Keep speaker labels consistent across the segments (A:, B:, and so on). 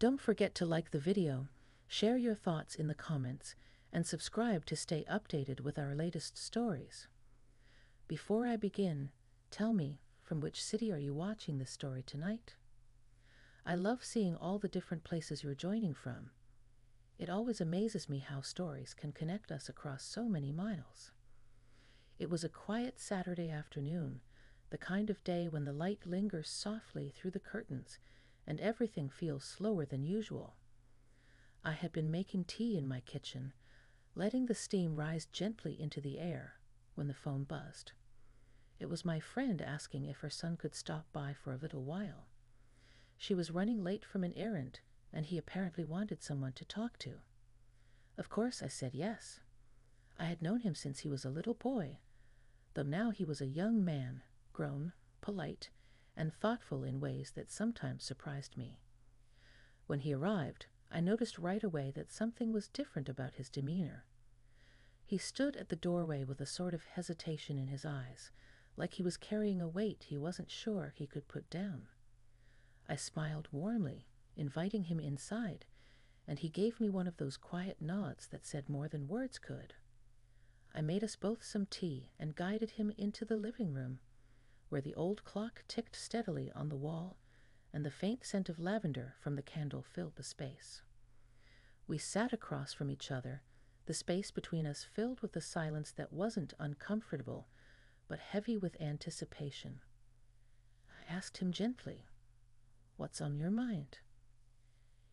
A: Don't forget to like the video, share your thoughts in the comments, and subscribe to stay updated with our latest stories. Before I begin, tell me, from which city are you watching this story tonight? I love seeing all the different places you're joining from. It always amazes me how stories can connect us across so many miles. It was a quiet Saturday afternoon, the kind of day when the light lingers softly through the curtains and everything feels slower than usual. I had been making tea in my kitchen, letting the steam rise gently into the air, when the phone buzzed. It was my friend asking if her son could stop by for a little while. She was running late from an errand, and he apparently wanted someone to talk to. Of course, I said yes. I had known him since he was a little boy, though now he was a young man, grown, polite, and thoughtful in ways that sometimes surprised me. When he arrived, I noticed right away that something was different about his demeanor. He stood at the doorway with a sort of hesitation in his eyes, like he was carrying a weight he wasn't sure he could put down. I smiled warmly, inviting him inside, and he gave me one of those quiet nods that said more than words could. I made us both some tea and guided him into the living room, where the old clock ticked steadily on the wall and the faint scent of lavender from the candle filled the space. We sat across from each other, the space between us filled with a silence that wasn't uncomfortable, but heavy with anticipation. I asked him gently, "What's on your mind?"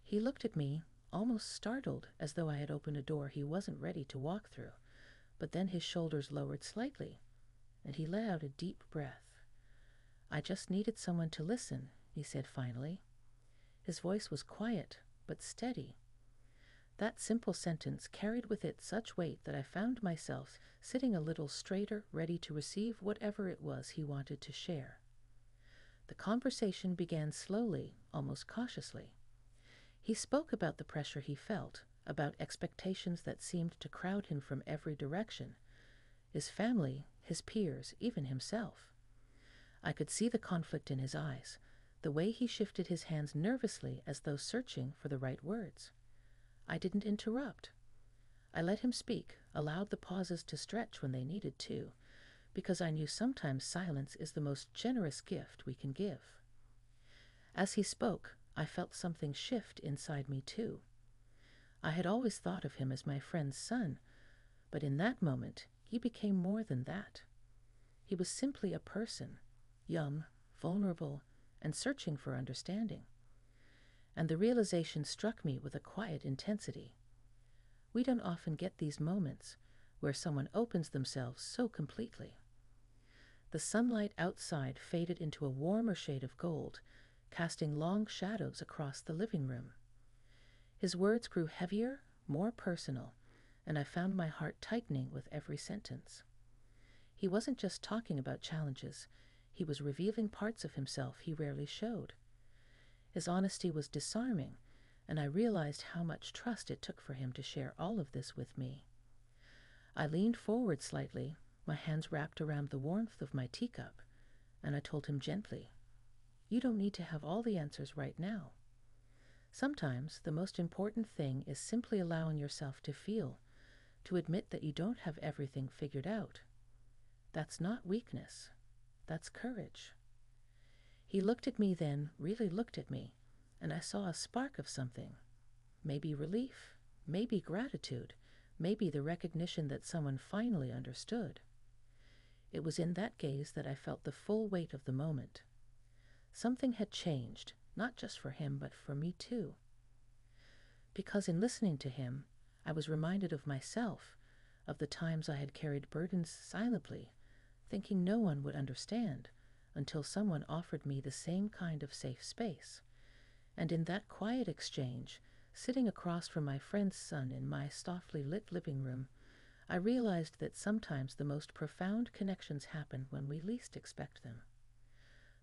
A: He looked at me, almost startled, as though I had opened a door he wasn't ready to walk through, but then his shoulders lowered slightly, and he let out a deep breath. "I just needed someone to listen," he said finally. His voice was quiet, but steady. That simple sentence carried with it such weight that I found myself sitting a little straighter, ready to receive whatever it was he wanted to share. The conversation began slowly, almost cautiously. He spoke about the pressure he felt, about expectations that seemed to crowd him from every direction, his family, his peers, even himself. I could see the conflict in his eyes, the way he shifted his hands nervously as though searching for the right words. I didn't interrupt. I let him speak, allowed the pauses to stretch when they needed to, because I knew sometimes silence is the most generous gift we can give. As he spoke, I felt something shift inside me too. I had always thought of him as my friend's son, but in that moment he became more than that. He was simply a person, young, vulnerable, and searching for understanding. And the realization struck me with a quiet intensity. We don't often get these moments where someone opens themselves so completely. The sunlight outside faded into a warmer shade of gold, casting long shadows across the living room. His words grew heavier, more personal, and I found my heart tightening with every sentence. He wasn't just talking about challenges, he was revealing parts of himself he rarely showed. His honesty was disarming, and I realized how much trust it took for him to share all of this with me. I leaned forward slightly, my hands wrapped around the warmth of my teacup, and I told him gently, "You don't need to have all the answers right now. Sometimes the most important thing is simply allowing yourself to feel, to admit that you don't have everything figured out. That's not weakness, that's courage." He looked at me then, really looked at me, and I saw a spark of something. Maybe relief, maybe gratitude, maybe the recognition that someone finally understood. It was in that gaze that I felt the full weight of the moment. Something had changed, not just for him, but for me too. Because in listening to him, I was reminded of myself, of the times I had carried burdens silently, thinking no one would understand, until someone offered me the same kind of safe space. And in that quiet exchange, sitting across from my friend's son in my softly lit living room, I realized that sometimes the most profound connections happen when we least expect them.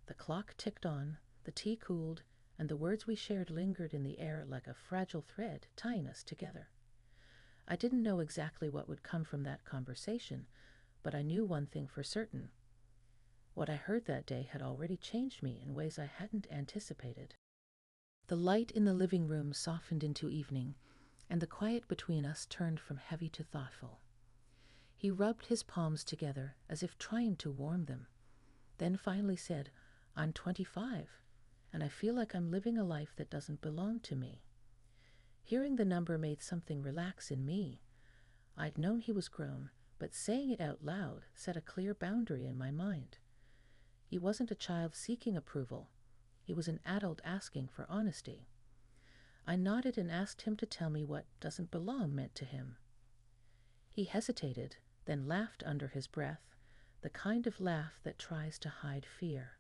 A: The clock ticked on, the tea cooled, and the words we shared lingered in the air like a fragile thread tying us together. I didn't know exactly what would come from that conversation, but I knew one thing for certain. What I heard that day had already changed me in ways I hadn't anticipated. The light in the living room softened into evening, and the quiet between us turned from heavy to thoughtful. He rubbed his palms together as if trying to warm them, then finally said, "I'm 25, and I feel like I'm living a life that doesn't belong to me." Hearing the number made something relax in me. I'd known he was grown, but saying it out loud set a clear boundary in my mind. He wasn't a child seeking approval. He was an adult asking for honesty. I nodded and asked him to tell me what "doesn't belong" meant to him. He hesitated, then laughed under his breath, the kind of laugh that tries to hide fear.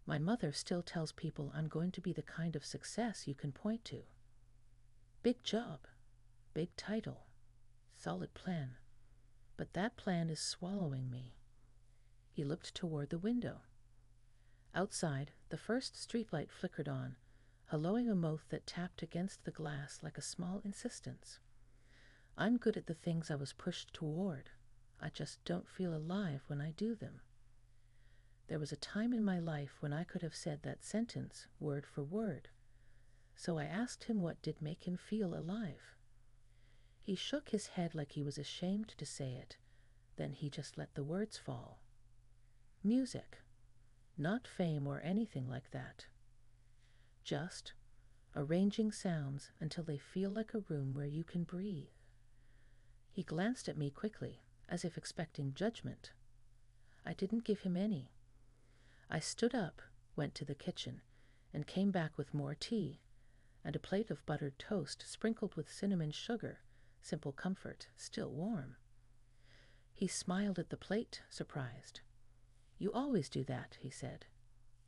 A: My mother still tells people I'm going to be the kind of success you can point to. Big job, big title, solid plan. But that plan is swallowing me. He looked toward the window. Outside, the first streetlight flickered on, helloing a moth that tapped against the glass like a small insistence. I'm good at the things I was pushed toward. I just don't feel alive when I do them. There was a time in my life when I could have said that sentence word for word. So I asked him what did make him feel alive. He shook his head like he was ashamed to say it. Then he just let the words fall. Music. Not fame or anything like that. Just arranging sounds until they feel like a room where you can breathe. He glanced at me quickly, as if expecting judgment. I didn't give him any. I stood up, went to the kitchen, and came back with more tea, and a plate of buttered toast sprinkled with cinnamon sugar, simple comfort, still warm. He smiled at the plate, surprised. "You always do that," he said.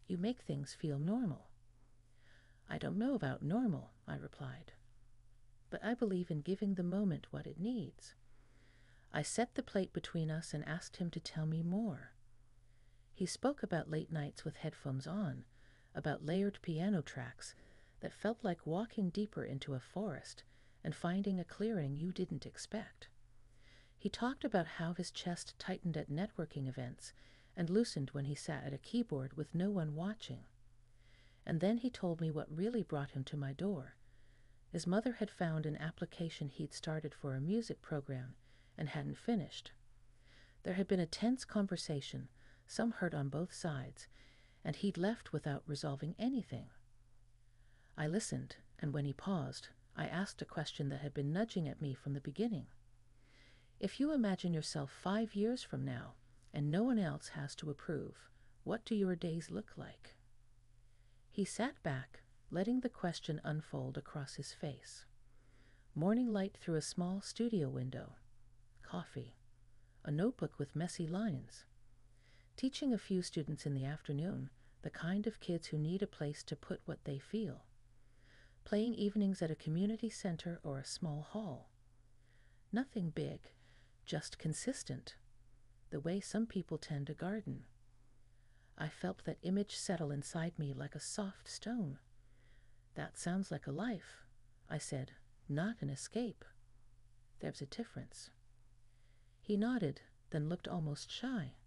A: "You make things feel normal." "I don't know about normal," I replied. "But I believe in giving the moment what it needs." I set the plate between us and asked him to tell me more. He spoke about late nights with headphones on, about layered piano tracks that felt like walking deeper into a forest and finding a clearing you didn't expect. He talked about how his chest tightened at networking events and loosened when he sat at a keyboard with no one watching. And then he told me what really brought him to my door. His mother had found an application he'd started for a music program and hadn't finished. There had been a tense conversation, some hurt on both sides, and he'd left without resolving anything. I listened, and when he paused, I asked a question that had been nudging at me from the beginning. If you imagine yourself 5 years from now, and no one else has to approve, what do your days look like? He sat back, letting the question unfold across his face. Morning light through a small studio window. Coffee. A notebook with messy lines. Teaching a few students in the afternoon, the kind of kids who need a place to put what they feel. Playing evenings at a community center or a small hall. Nothing big, just consistent, the way some people tend to garden. I felt that image settle inside me like a soft stone. "That sounds like a life," I said, "not an escape." "There's a difference." He nodded, then looked almost shy.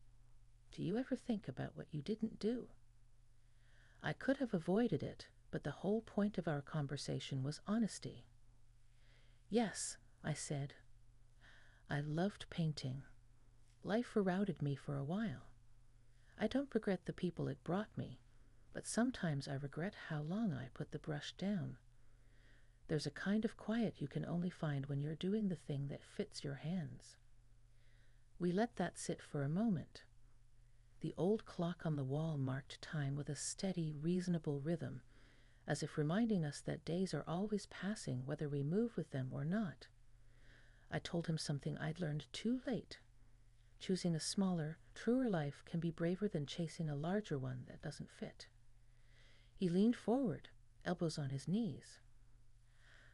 A: "Do you ever think about what you didn't do?" I could have avoided it, but the whole point of our conversation was honesty. "Yes," I said. "I loved painting. Life rerouted me for a while. I don't regret the people it brought me, but sometimes I regret how long I put the brush down. There's a kind of quiet you can only find when you're doing the thing that fits your hands." We let that sit for a moment. The old clock on the wall marked time with a steady, reasonable rhythm, as if reminding us that days are always passing whether we move with them or not. I told him something I'd learned too late. Choosing a smaller, truer life can be braver than chasing a larger one that doesn't fit. He leaned forward, elbows on his knees.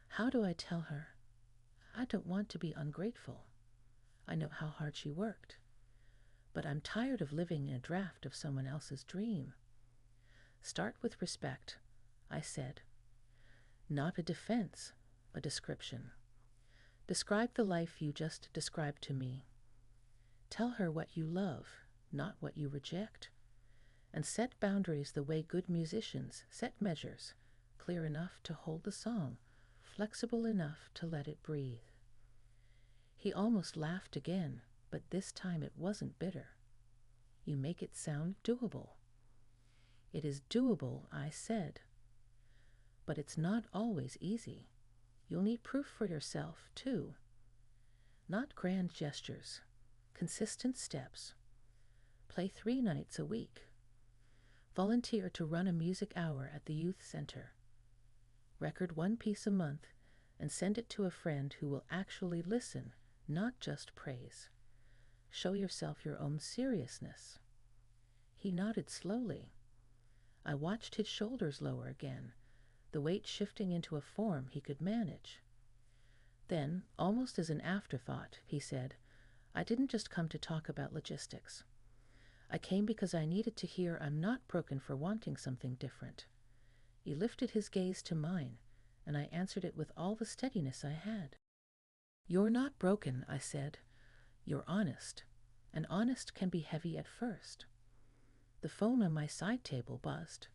A: "How do I tell her? I don't want to be ungrateful. I know how hard she worked. But I'm tired of living in a draft of someone else's dream." "Start with respect," I said. "Not a defense, a description. Describe the life you just described to me. Tell her what you love, not what you reject. And set boundaries the way good musicians set measures, clear enough to hold the song, flexible enough to let it breathe. He almost laughed again, but this time it wasn't bitter. You make it sound doable. It is doable, I said. But it's not always easy. You'll need proof for yourself, too. Not grand gestures, consistent steps. Play 3 nights a week. Volunteer to run a music hour at the youth center. Record 1 piece a month and send it to a friend who will actually listen, not just praise. Show yourself your own seriousness. He nodded slowly. I watched his shoulders lower again, the weight shifting into a form he could manage. Then, almost as an afterthought, he said, I didn't just come to talk about logistics. I came because I needed to hear I'm not broken for wanting something different. He lifted his gaze to mine, and I answered it with all the steadiness I had. You're not broken, I said. You're honest, and honest can be heavy at first. The phone on my side table buzzed.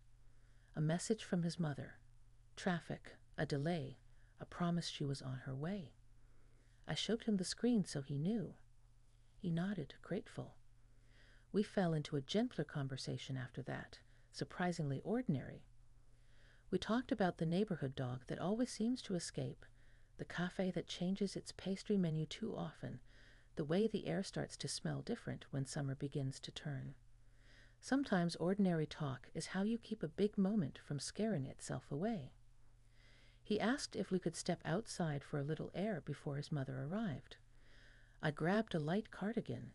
A: A message from his mother. Traffic, a delay, a promise she was on her way. I showed him the screen so he knew. He nodded, grateful. We fell into a gentler conversation after that, surprisingly ordinary. We talked about the neighborhood dog that always seems to escape, the cafe that changes its pastry menu too often, the way the air starts to smell different when summer begins to turn. Sometimes ordinary talk is how you keep a big moment from scaring itself away. He asked if we could step outside for a little air before his mother arrived. I grabbed a light cardigan,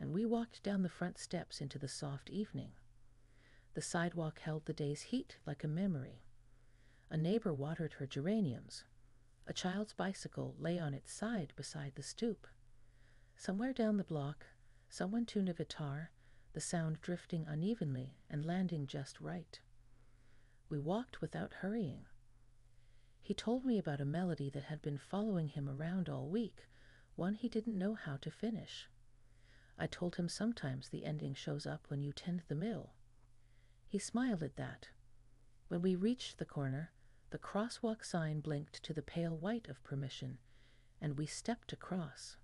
A: and we walked down the front steps into the soft evening. The sidewalk held the day's heat like a memory. A neighbor watered her geraniums. A child's bicycle lay on its side beside the stoop. Somewhere down the block, someone tuned a guitar, the sound drifting unevenly and landing just right. We walked without hurrying. He told me about a melody that had been following him around all week, one he didn't know how to finish. I told him sometimes the ending shows up when you tend the mill. He smiled at that. When we reached the corner, the crosswalk sign blinked to the pale white of permission, and we stepped across.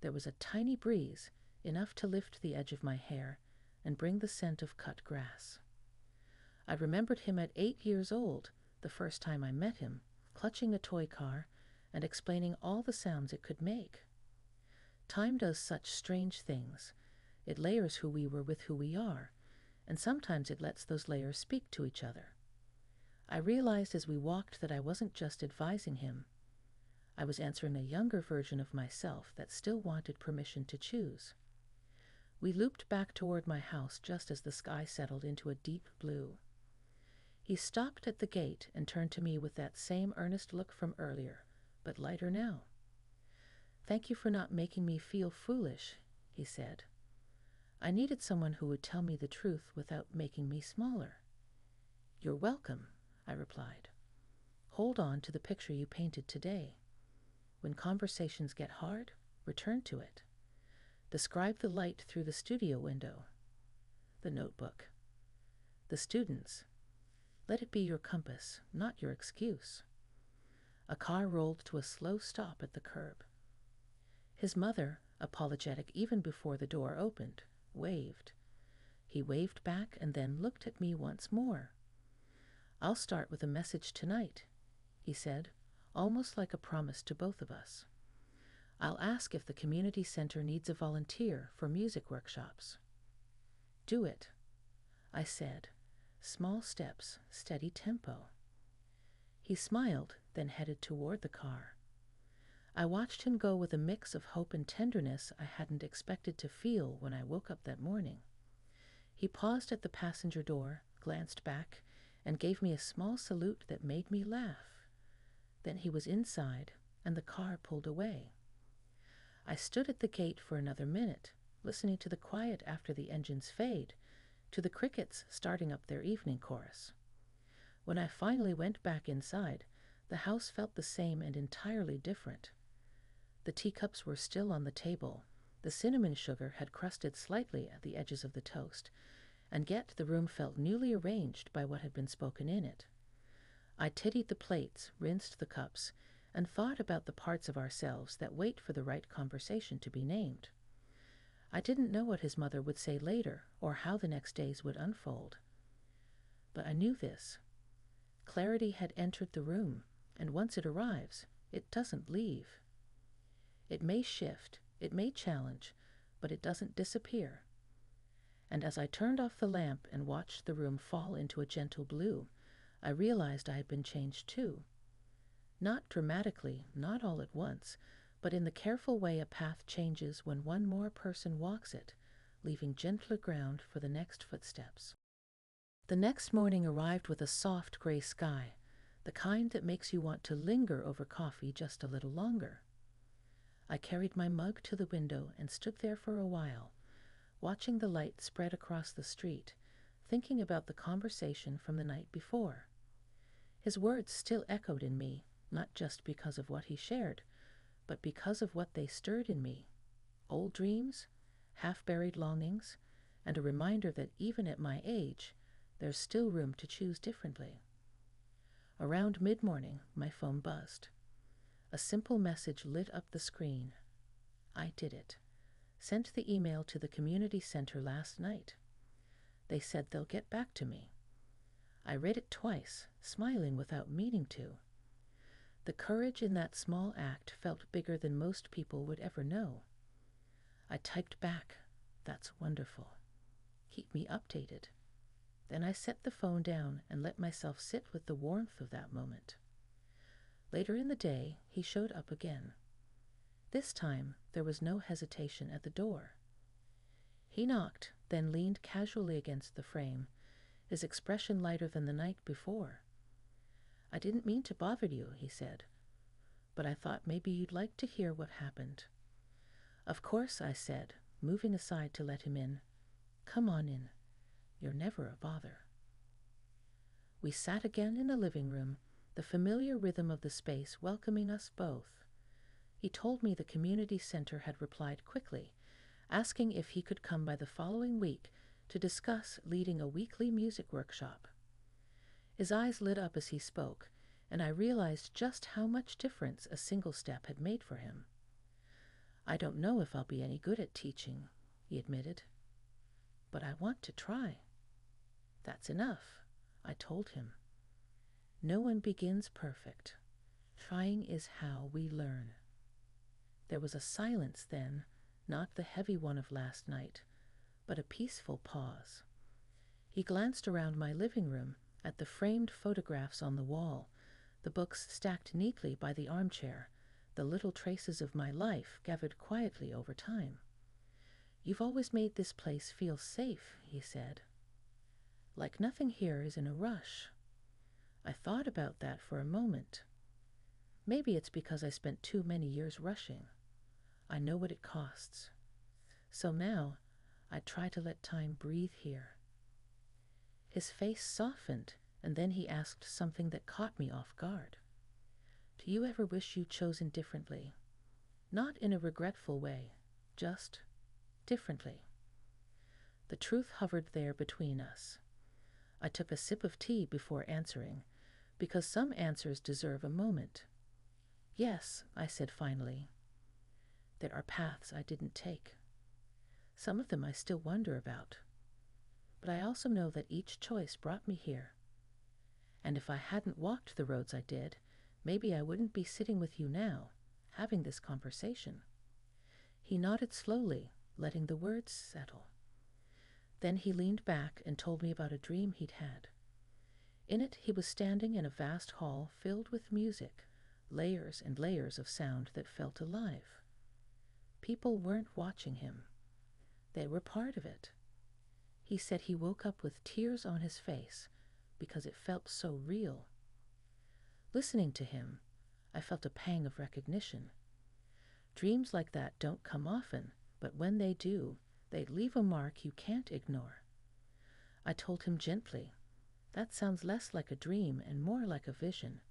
A: There was a tiny breeze, enough to lift the edge of my hair and bring the scent of cut grass. I remembered him at 8 years old, the first time I met him, clutching a toy car and explaining all the sounds it could make. Time does such strange things. It layers who we were with who we are, and sometimes it lets those layers speak to each other. I realized as we walked that I wasn't just advising him. I was answering a younger version of myself that still wanted permission to choose. We looped back toward my house just as the sky settled into a deep blue. He stopped at the gate and turned to me with that same earnest look from earlier, but lighter now. Thank you for not making me feel foolish, he said. I needed someone who would tell me the truth without making me smaller. You're welcome, I replied. Hold on to the picture you painted today. When conversations get hard, return to it. Describe the light through the studio window. The notebook. The students. Let it be your compass, not your excuse. A car rolled to a slow stop at the curb. His mother, apologetic even before the door opened, waved. He waved back and then looked at me once more. I'll start with a message tonight, he said, almost like a promise to both of us. I'll ask if the community center needs a volunteer for music workshops. Do it, I said. Small steps, steady tempo. He smiled, then headed toward the car. I watched him go with a mix of hope and tenderness I hadn't expected to feel when I woke up that morning. He paused at the passenger door, glanced back, and gave me a small salute that made me laugh. Then he was inside, and the car pulled away. I stood at the gate for another minute, listening to the quiet after the engines fade, to the crickets starting up their evening chorus. When I finally went back inside, the house felt the same and entirely different. The teacups were still on the table. The cinnamon sugar had crusted slightly at the edges of the toast, and yet the room felt newly arranged by what had been spoken in it. I tidied the plates, rinsed the cups, and thought about the parts of ourselves that wait for the right conversation to be named. I didn't know what his mother would say later or how the next days would unfold. But I knew this. Clarity had entered the room, and once it arrives, it doesn't leave. It may shift, it may challenge, but it doesn't disappear. And as I turned off the lamp and watched the room fall into a gentle blue, I realized I had been changed too. Not dramatically, not all at once, but in the careful way a path changes when one more person walks it, leaving gentler ground for the next footsteps. The next morning arrived with a soft gray sky, the kind that makes you want to linger over coffee just a little longer. I carried my mug to the window and stood there for a while, watching the light spread across the street, thinking about the conversation from the night before. His words still echoed in me, not just because of what he shared, but because of what they stirred in me. Old dreams, half-buried longings, and a reminder that even at my age, there's still room to choose differently. Around mid-morning, my phone buzzed. A simple message lit up the screen. I did it. Sent the email to the community center last night. They said they'll get back to me. I read it twice, smiling without meaning to. The courage in that small act felt bigger than most people would ever know. I typed back, "That's wonderful. Keep me updated." Then I set the phone down and let myself sit with the warmth of that moment. Later in the day, he showed up again. This time, there was no hesitation at the door. He knocked, then leaned casually against the frame, his expression lighter than the night before. "I didn't mean to bother you," he said, "but I thought maybe you'd like to hear what happened." "Of course," I said, moving aside to let him in. "Come on in. You're never a bother." We sat again in the living room, the familiar rhythm of the space welcoming us both. He told me the community center had replied quickly, asking if he could come by the following week to discuss leading a weekly music workshop. His eyes lit up as he spoke, and I realized just how much difference a single step had made for him. "I don't know if I'll be any good at teaching," he admitted, "but I want to try." "That's enough," I told him. "No one begins perfect. Trying is how we learn." There was a silence then, not the heavy one of last night, but a peaceful pause. He glanced around my living room at the framed photographs on the wall, the books stacked neatly by the armchair, the little traces of my life gathered quietly over time. "You've always made this place feel safe," he said. "Like nothing here is in a rush." I thought about that for a moment. Maybe it's because I spent too many years rushing. I know what it costs. So now, I try to let time breathe here. His face softened, and then he asked something that caught me off guard. "Do you ever wish you'd chosen differently? Not in a regretful way, just differently." The truth hovered there between us. I took a sip of tea before answering, because some answers deserve a moment. "Yes," I said finally. "There are paths I didn't take. Some of them I still wonder about. But I also know that each choice brought me here. And if I hadn't walked the roads I did, maybe I wouldn't be sitting with you now, having this conversation." He nodded slowly, letting the words settle. Then he leaned back and told me about a dream he'd had. In it, he was standing in a vast hall filled with music, layers and layers of sound that felt alive. People weren't watching him. They were part of it. He said he woke up with tears on his face because it felt so real. Listening to him, I felt a pang of recognition. Dreams like that don't come often, but when they do, they leave a mark you can't ignore. I told him gently, "That sounds less like a dream and more like a vision.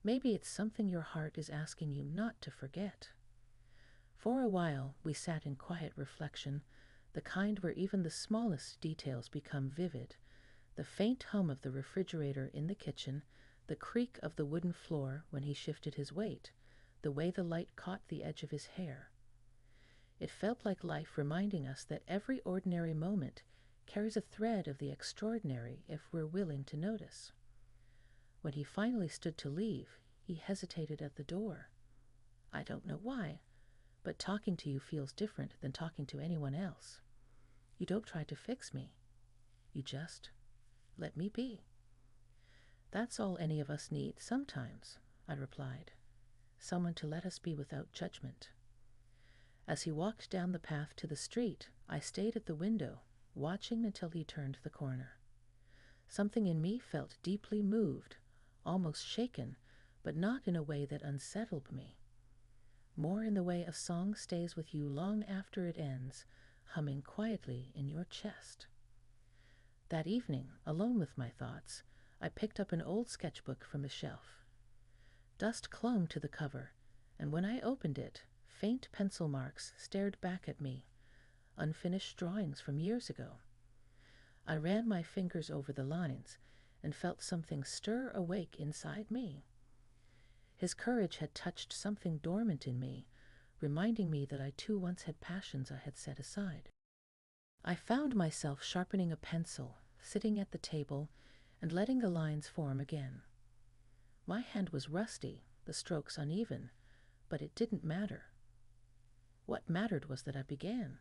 A: Maybe it's something your heart is asking you not to forget." For a while, we sat in quiet reflection, the kind where even the smallest details become vivid, the faint hum of the refrigerator in the kitchen, the creak of the wooden floor when he shifted his weight, the way the light caught the edge of his hair. It felt like life reminding us that every ordinary moment carries a thread of the extraordinary if we're willing to notice. When he finally stood to leave, he hesitated at the door. I don't know why, but talking to you feels different than talking to anyone else. You don't try to fix me. You just let me be. That's all any of us need sometimes, I replied. Someone to let us be without judgment. As he walked down the path to the street, I stayed at the window, watching until he turned the corner. Something in me felt deeply moved, almost shaken, but not in a way that unsettled me. More in the way a song stays with you long after it ends, humming quietly in your chest. That evening, alone with my thoughts, I picked up an old sketchbook from the shelf. Dust clung to the cover, and when I opened it, faint pencil marks stared back at me, unfinished drawings from years ago. I ran my fingers over the lines and felt something stir awake inside me. His courage had touched something dormant in me, reminding me that I too once had passions I had set aside. I found myself sharpening a pencil, sitting at the table, and letting the lines form again. My hand was rusty, the strokes uneven, but it didn't matter. What mattered was that I began.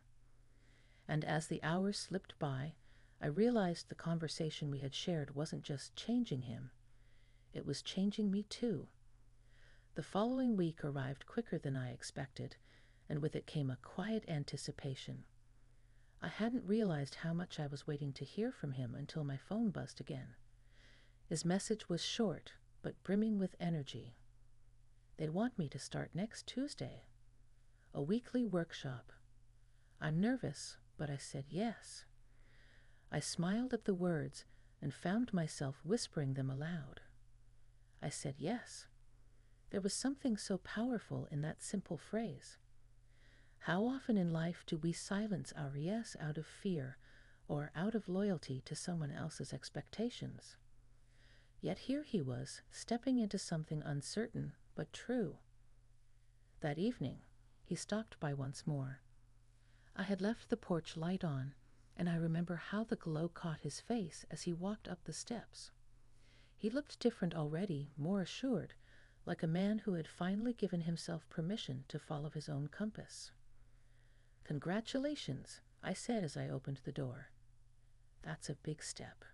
A: And as the hours slipped by, I realized the conversation we had shared wasn't just changing him. It was changing me too. The following week arrived quicker than I expected, and with it came a quiet anticipation. I hadn't realized how much I was waiting to hear from him until my phone buzzed again. His message was short, but brimming with energy. They want me to start next Tuesday. A weekly workshop. I'm nervous, but I said yes. I smiled at the words and found myself whispering them aloud. I said yes. There was something so powerful in that simple phrase. How often in life do we silence our yes out of fear or out of loyalty to someone else's expectations? Yet here he was, stepping into something uncertain but true. That evening, he stopped by once more. I had left the porch light on, and I remember how the glow caught his face as he walked up the steps. He looked different already, more assured, like a man who had finally given himself permission to follow his own compass. "Congratulations," I said as I opened the door. "That's a big step."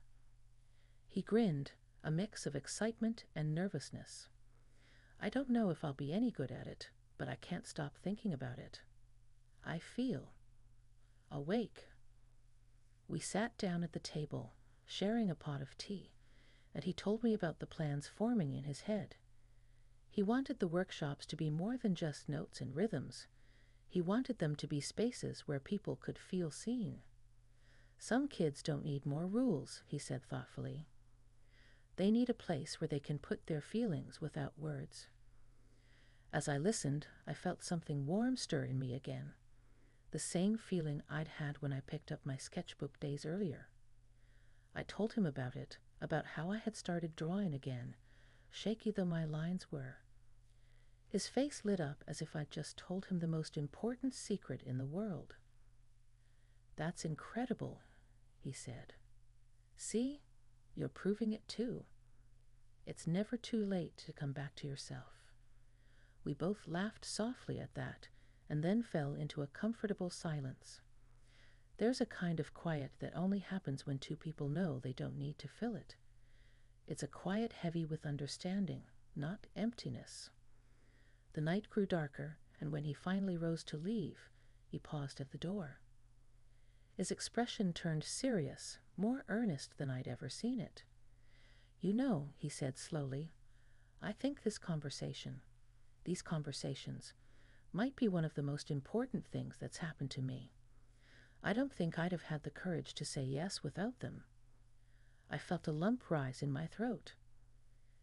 A: He grinned, a mix of excitement and nervousness. "I don't know if I'll be any good at it, but I can't stop thinking about it. I feel awake." We sat down at the table, sharing a pot of tea, and he told me about the plans forming in his head. He wanted the workshops to be more than just notes and rhythms. He wanted them to be spaces where people could feel seen. Some kids don't need more rules, he said thoughtfully. They need a place where they can put their feelings without words. As I listened, I felt something warm stir in me again, the same feeling I'd had when I picked up my sketchbook days earlier. I told him about it, about how I had started drawing again, shaky though my lines were. His face lit up as if I'd just told him the most important secret in the world. "That's incredible," he said. "See, you're proving it too. It's never too late to come back to yourself." We both laughed softly at that, and then fell into a comfortable silence. There's a kind of quiet that only happens when two people know they don't need to fill it. It's a quiet heavy with understanding, not emptiness. The night grew darker, and when he finally rose to leave, he paused at the door. His expression turned serious, more earnest than I'd ever seen it. "You know," he said slowly, "I think these conversations, might be one of the most important things that's happened to me. I don't think I'd have had the courage to say yes without them." I felt a lump rise in my throat.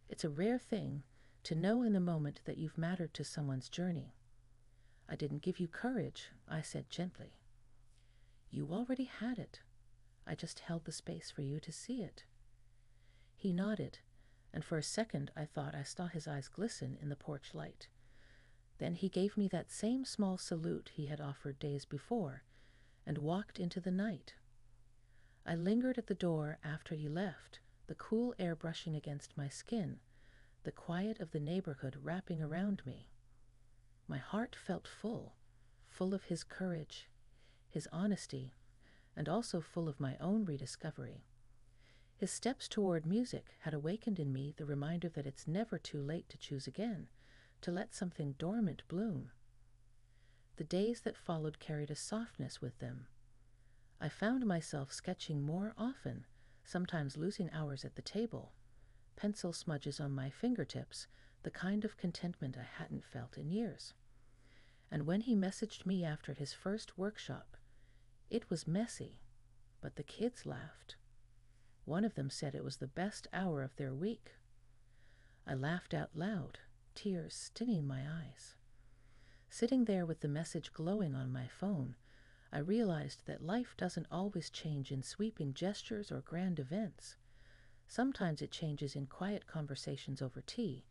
A: It's a rare thing to know in a moment that you've mattered to someone's journey. "I didn't give you courage," I said gently. "You already had it. I just held the space for you to see it." He nodded, and for a second I thought I saw his eyes glisten in the porch light. Then he gave me that same small salute he had offered days before, and walked into the night. I lingered at the door after he left, the cool air brushing against my skin, the quiet of the neighborhood wrapping around me. My heart felt full of his courage, his honesty, and also full of my own rediscovery. His steps toward music had awakened in me the reminder that it's never too late to choose again, to let something dormant bloom. The days that followed carried a softness with them. I found myself sketching more often, sometimes losing hours at the table, pencil smudges on my fingertips, the kind of contentment I hadn't felt in years. And when he messaged me after his first workshop, it was messy, but the kids laughed. One of them said it was the best hour of their week. I laughed out loud, tears stinging my eyes. Sitting there with the message glowing on my phone, I realized that life doesn't always change in sweeping gestures or grand events. Sometimes it changes in quiet conversations over tea,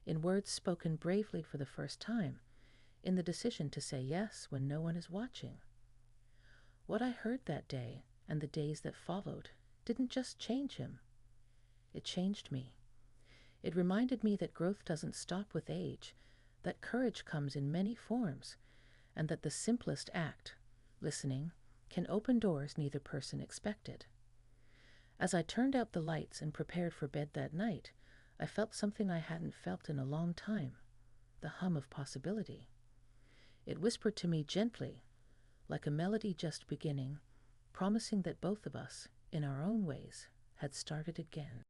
A: in words spoken bravely for the first time, in the decision to say yes when no one is watching. What I heard that day, and the days that followed, didn't just change him. It changed me. It reminded me that growth doesn't stop with age, that courage comes in many forms, and that the simplest act, listening, can open doors neither person expected. As I turned out the lights and prepared for bed that night, I felt something I hadn't felt in a long time, the hum of possibility. It whispered to me gently, like a melody just beginning, promising that both of us, in our own ways, had started again.